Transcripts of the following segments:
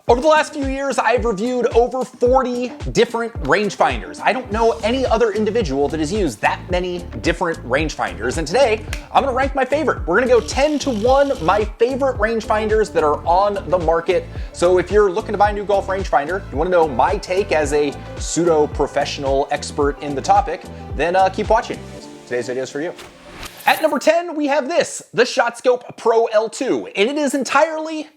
Over the last few years, I've reviewed over 40 different rangefinders. I don't know any other individual that has used that many different rangefinders, and today I'm gonna rank my favorite. We're gonna go 10 to 1, my favorite rangefinders that are on the market. So if you're looking to buy a new golf rangefinder, you wanna know my take as a pseudo-professional expert in the topic, then keep watching. Today's video is for you. At number 10, we have this, the ShotScope Pro L2, and it is entirely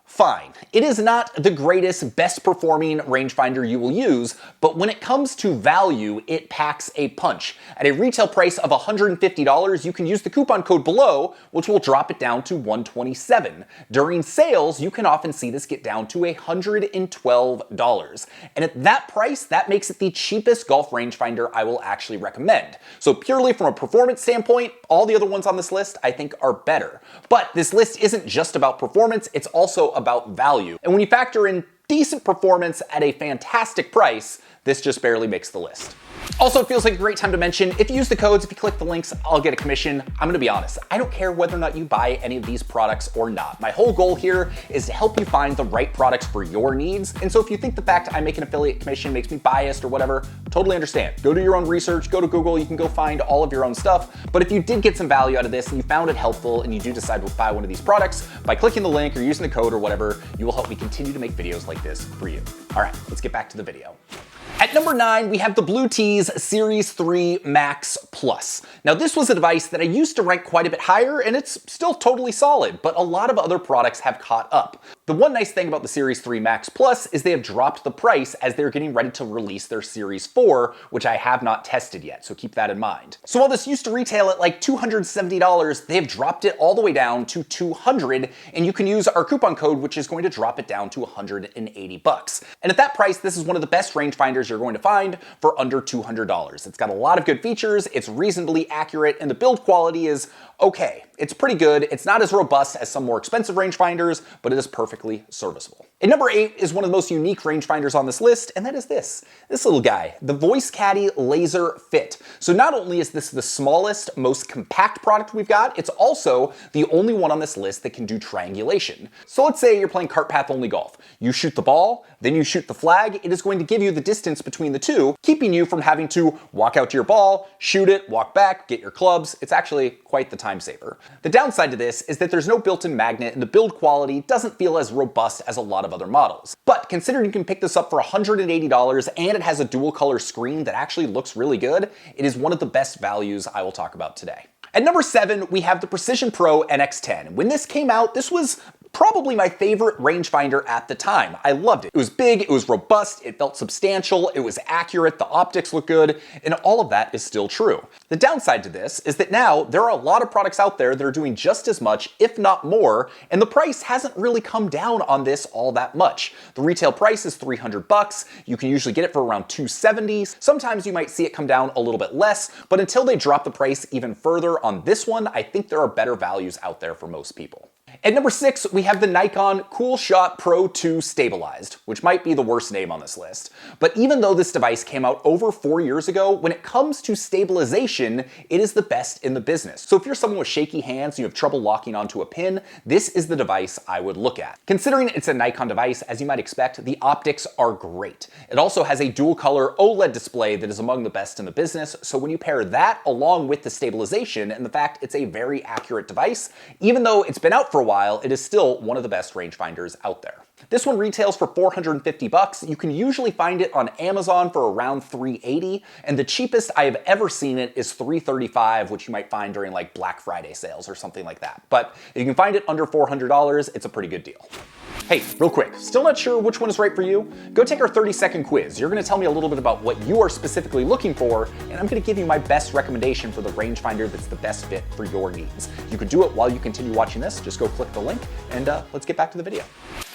fine. It is not the greatest, best performing rangefinder you will use, but when it comes to value, it packs a punch. At a retail price of $150, you can use the coupon code below, which will drop it down to $127. During sales, you can often see this get down to $112. And at that price, that makes it the cheapest golf rangefinder I will actually recommend. So purely from a performance standpoint, all the other ones on this list I think are better. But this list isn't just about performance, it's also about value. And when you factor in decent performance at a fantastic price, this just barely makes the list. Also, it feels like a great time to mention, if you use the codes, if you click the links, I'll get a commission. I'm gonna be honest, I don't care whether or not you buy any of these products or not. My whole goal here is to help you find the right products for your needs. And so if you think the fact I make an affiliate commission makes me biased or whatever, totally understand. Go do your own research, go to Google, you can go find all of your own stuff. But if you did get some value out of this and you found it helpful and you do decide to buy one of these products, by clicking the link or using the code or whatever, you will help me continue to make videos like this for you. All right, let's get back to the video. At number 9, we have the Bluetooth Series 3 Max Plus. Now this was a device that I used to rank quite a bit higher, and it's still totally solid, but a lot of other products have caught up. The one nice thing about the Series 3 Max Plus is they have dropped the price as they're getting ready to release their Series 4, which I have not tested yet, so keep that in mind. So while this used to retail at like $270, they have dropped it all the way down to $200, and you can use our coupon code, which is going to drop it down to $180. And at that price, this is one of the best rangefinders you're going to find for under $200. It's got a lot of good features, it's reasonably accurate, and the build quality is okay. It's pretty good. It's not as robust as some more expensive rangefinders, but it is perfectly serviceable. And number 8 is one of the most unique rangefinders on this list, and that is this little guy, the Voice Caddy Laser Fit. So not only is this the smallest, most compact product we've got, it's also the only one on this list that can do triangulation. So let's say you're playing cart path only golf. You shoot the ball, then you shoot the flag. It is going to give you the distance between the two, keeping you from having to walk out to your ball, shoot it, walk back, get your clubs. It's actually quite the time saver. The downside to this is that there's no built-in magnet and the build quality doesn't feel as robust as a lot of other models. But considering you can pick this up for $180 and it has a dual color screen that actually looks really good, it is one of the best values I will talk about today. At number 7, we have the Precision Pro NX10. When this came out, this was probably my favorite rangefinder at the time. I loved it. It was big, it was robust, it felt substantial, it was accurate, the optics looked good, and all of that is still true. The downside to this is that now there are a lot of products out there that are doing just as much, if not more, and the price hasn't really come down on this all that much. The retail price is $300. You can usually get it for around $270. Sometimes you might see it come down a little bit less, but until they drop the price even further on this one, I think there are better values out there for most people. At number 6, we have the Nikon CoolShot Pro 2 Stabilized, which might be the worst name on this list. But even though this device came out over 4 years ago, when it comes to stabilization, it is the best in the business. So if you're someone with shaky hands and you have trouble locking onto a pin, this is the device I would look at. Considering it's a Nikon device, as you might expect, the optics are great. It also has a dual color OLED display that is among the best in the business, so when you pair that along with the stabilization and the fact it's a very accurate device, even though it's been out for a while, it is still one of the best rangefinders out there. This one retails for $450. You can usually find it on Amazon for around $380, and the cheapest I have ever seen it is $335, which you might find during like Black Friday sales or something like that. But if you can find it under $400, it's a pretty good deal. Hey, real quick, still not sure which one is right for you? Go take our 30-second quiz. You're gonna tell me a little bit about what you are specifically looking for, and I'm gonna give you my best recommendation for the rangefinder that's the best fit for your needs. You can do it while you continue watching this. Just go click the link, and let's get back to the video.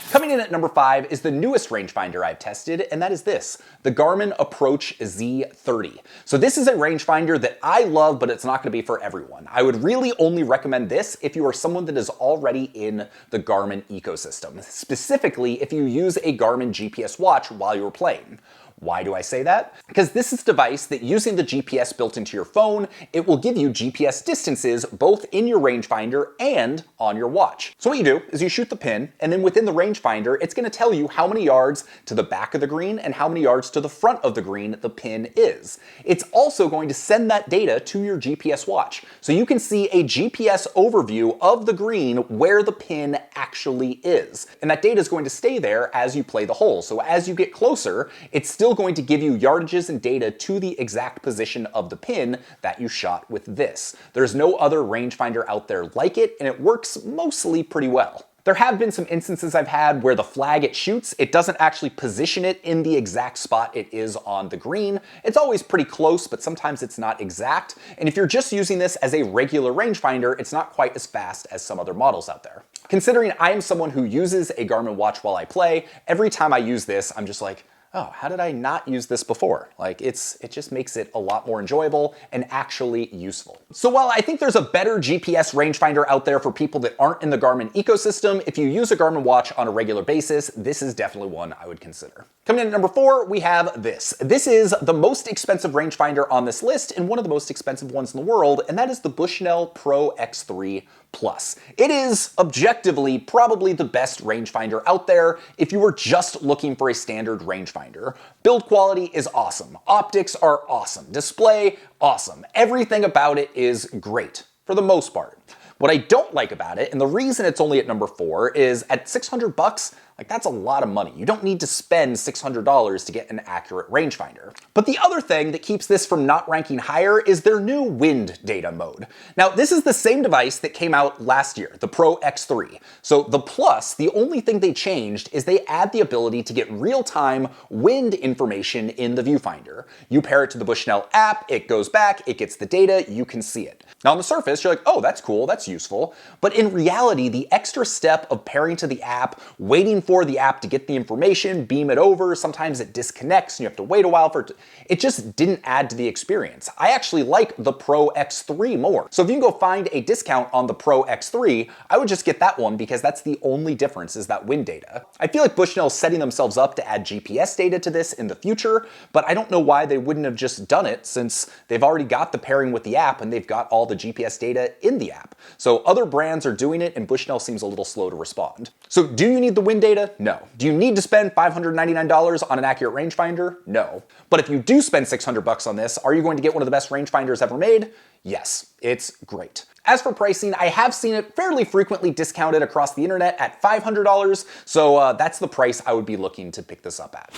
Coming in at number 5 is the newest rangefinder I've tested, and that is this, the Garmin Approach Z30. So this is a rangefinder that I love, but it's not gonna be for everyone. I would really only recommend this if you are someone that is already in the Garmin ecosystem, specifically if you use a Garmin GPS watch while you're playing. Why do I say that? Because this is a device that, using the GPS built into your phone, it will give you GPS distances both in your rangefinder and on your watch. So what you do is you shoot the pin, and then within the rangefinder, it's going to tell you how many yards to the back of the green and how many yards to the front of the green the pin is. It's also going to send that data to your GPS watch, so you can see a GPS overview of the green where the pin actually is. And that data is going to stay there as you play the hole. So as you get closer, it's still going to give you yardages and data to the exact position of the pin that you shot with this. There's no other rangefinder out there like it, and it works mostly pretty well. There have been some instances I've had where the flag it shoots, it doesn't actually position it in the exact spot it is on the green. It's always pretty close, but sometimes it's not exact. And if you're just using this as a regular rangefinder, it's not quite as fast as some other models out there. Considering I am someone who uses a Garmin watch while I play, every time I use this, I'm just like, oh, how did I not use this before? Like, it just makes it a lot more enjoyable and actually useful. So while I think there's a better GPS rangefinder out there for people that aren't in the Garmin ecosystem, if you use a Garmin watch on a regular basis, this is definitely one I would consider. Coming in at number 4, we have this. This is the most expensive rangefinder on this list and one of the most expensive ones in the world, and that is the Bushnell Pro X3 Plus. It is objectively probably the best rangefinder out there if you were just looking for a standard rangefinder. Build quality is awesome. Optics are awesome. Display, awesome. Everything about it is great, for the most part. What I don't like about it, and the reason it's only at number 4, is at $600, like, that's a lot of money. You don't need to spend $600 to get an accurate rangefinder. But the other thing that keeps this from not ranking higher is their new wind data mode. Now, this is the same device that came out last year, the Pro X3. So the Plus, the only thing they changed is they add the ability to get real-time wind information in the viewfinder. You pair it to the Bushnell app, it goes back, it gets the data, you can see it. Now on the surface, you're like, oh, that's cool, that's useful. But in reality, the extra step of pairing to the app, waiting for the app to get the information, beam it over, sometimes it disconnects and you have to wait a while for it. It just didn't add to the experience. I actually like the Pro X3 more. So if you can go find a discount on the Pro X3, I would just get that one because that's the only difference, is that wind data. I feel like Bushnell is setting themselves up to add GPS data to this in the future, but I don't know why they wouldn't have just done it, since they've already got the pairing with the app and they've got all the GPS data in the app. So other brands are doing it and Bushnell seems a little slow to respond. So do you need the wind data? No. Do you need to spend $599 on an accurate rangefinder? No. But if you do spend $600 on this, are you going to get one of the best rangefinders ever made? Yes, it's great. As for pricing, I have seen it fairly frequently discounted across the internet at $500, so that's the price I would be looking to pick this up at.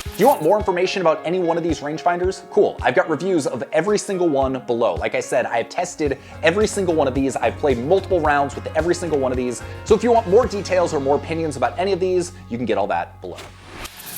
Do you want more information about any one of these rangefinders? Cool, I've got reviews of every single one below. Like I said, I have tested every single one of these. I've played multiple rounds with every single one of these. So if you want more details or more opinions about any of these, you can get all that below.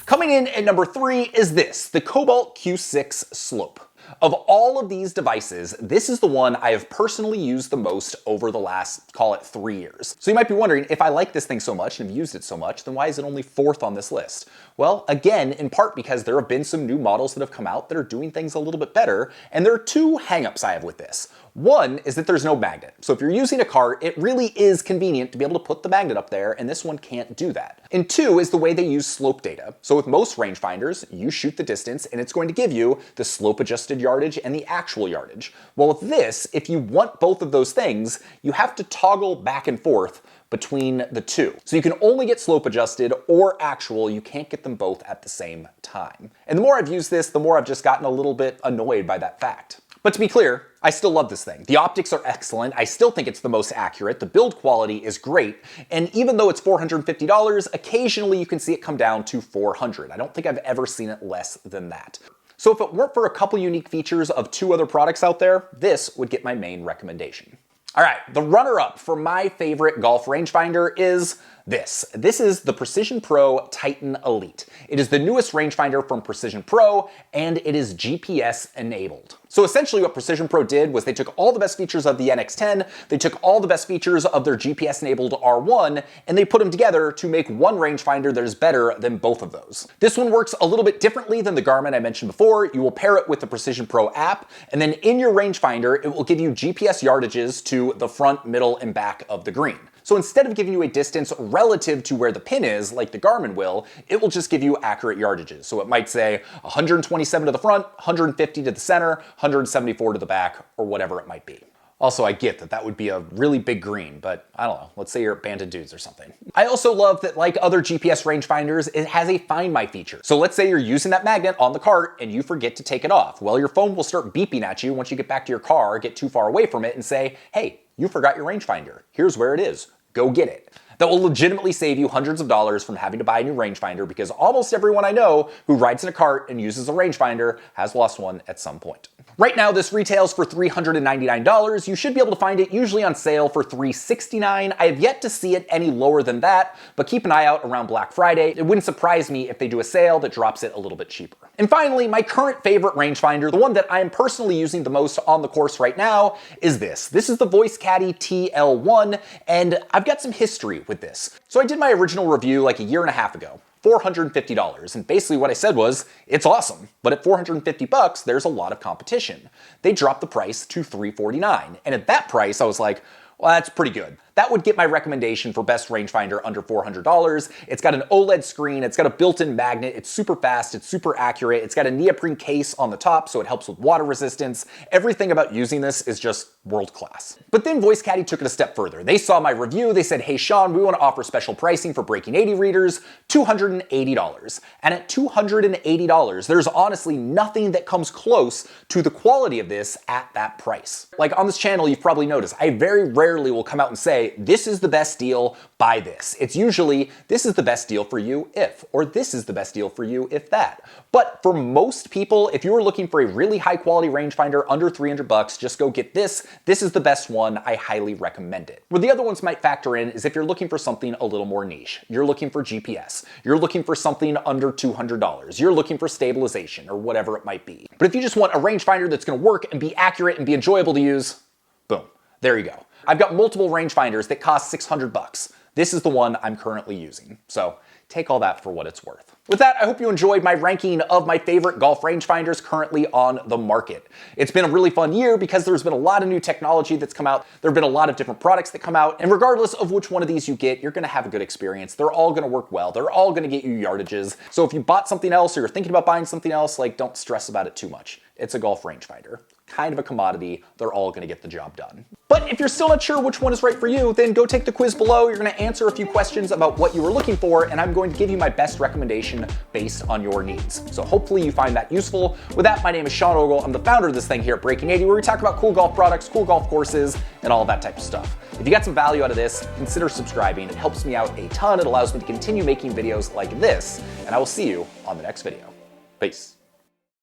Coming in at number 3 is this, the Cobalt Q6 Slope. Of all of these devices, this is the one I have personally used the most over the last, call it, 3 years. So you might be wondering, if I like this thing so much and have used it so much, then why is it only 4th on this list? Well, again, in part because there have been some new models that have come out that are doing things a little bit better, and there are 2 hangups I have with this. One is that there's no magnet. So if you're using a cart, it really is convenient to be able to put the magnet up there, and this one can't do that. And 2 is the way they use slope data. So with most rangefinders, you shoot the distance and it's going to give you the slope adjusted yardage and the actual yardage. Well, with this, if you want both of those things, you have to toggle back and forth between the 2. So you can only get slope adjusted or actual, you can't get them both at the same time. And the more I've used this, the more I've just gotten a little bit annoyed by that fact. But to be clear, I still love this thing. The optics are excellent. I still think it's the most accurate. The build quality is great. And even though it's $450, occasionally you can see it come down to $400. I don't think I've ever seen it less than that. So if it weren't for a couple unique features of 2 other products out there, this would get my main recommendation. All right, the runner-up for my favorite golf rangefinder is this. This is the Precision Pro Titan Elite. It is the newest rangefinder from Precision Pro, and it is GPS enabled. So essentially what Precision Pro did was they took all the best features of the NX10, they took all the best features of their GPS enabled R1, and they put them together to make one rangefinder that is better than both of those. This one works a little bit differently than the Garmin I mentioned before. You will pair it with the Precision Pro app, and then in your rangefinder, it will give you GPS yardages to the front, middle, and back of the green. So instead of giving you a distance relative to where the pin is, like the Garmin will, it will just give you accurate yardages. So it might say 127 to the front, 150 to the center, 174 to the back, or whatever it might be. Also, I get that would be a really big green, but I don't know, let's say you're at Banded Dudes or something. I also love that, like other GPS rangefinders, it has a Find My feature. So let's say you're using that magnet on the cart and you forget to take it off. Well, your phone will start beeping at you once you get back to your car, get too far away from it, and say, hey, you forgot your rangefinder. Here's where it is. Go get it. That will legitimately save you hundreds of dollars from having to buy a new rangefinder, because almost everyone I know who rides in a cart and uses a rangefinder has lost one at some point. Right now, this retails for $399. You should be able to find it usually on sale for $369. I have yet to see it any lower than that, but keep an eye out around Black Friday. It wouldn't surprise me if they do a sale that drops it a little bit cheaper. And finally, my current favorite rangefinder, the one that I am personally using the most on the course right now, is this. This is the Voice Caddy TL1, and I've got some history with this. So I did my original review like a year and a half ago. $450. And basically what I said was, it's awesome, but at $450, there's a lot of competition. They dropped the price to $349. And at that price, I was like, well, that's pretty good. That would get my recommendation for best rangefinder under $400. It's got an OLED screen, it's got a built-in magnet, it's super fast, it's super accurate, it's got a neoprene case on the top so it helps with water resistance. Everything about using this is just world class. But then Voice Caddy took it a step further. They saw my review, they said, hey Sean, we want to offer special pricing for Breaking 80 readers, $280. And at $280, there's honestly nothing that comes close to the quality of this at that price. Like on this channel, you've probably noticed, I very rarely will come out and say, this is the best deal, buy this. It's usually, this is the best deal for you if, or this is the best deal for you if that. But for most people, if you are looking for a really high quality rangefinder under $300, just go get this. This is the best one. I highly recommend it. Where the other ones might factor in is if you're looking for something a little more niche. You're looking for GPS. You're looking for something under $200. You're looking for stabilization or whatever it might be. But if you just want a rangefinder that's gonna work and be accurate and be enjoyable to use, boom, there you go. I've got multiple rangefinders that cost $600. This is the one I'm currently using. So take all that for what it's worth. With that, I hope you enjoyed my ranking of my favorite golf rangefinders currently on the market. It's been a really fun year because there's been a lot of new technology that's come out. There have been a lot of different products that come out, and regardless of which one of these you get, you're gonna have a good experience. They're all gonna work well. They're all gonna get you yardages. So if you bought something else or you're thinking about buying something else, like, don't stress about it too much. It's a golf rangefinder. Kind of a commodity. They're all gonna get the job done. But if you're still not sure which one is right for you, then go take the quiz below. You're gonna answer a few questions about what you were looking for, and I'm going to give you my best recommendation based on your needs. So hopefully you find that useful. With that, my name is Sean Ogle. I'm the founder of this thing here at Breaking 80, where we talk about cool golf products, cool golf courses, and all that type of stuff. If you got some value out of this, consider subscribing. It helps me out a ton. It allows me to continue making videos like this, and I will see you on the next video. Peace.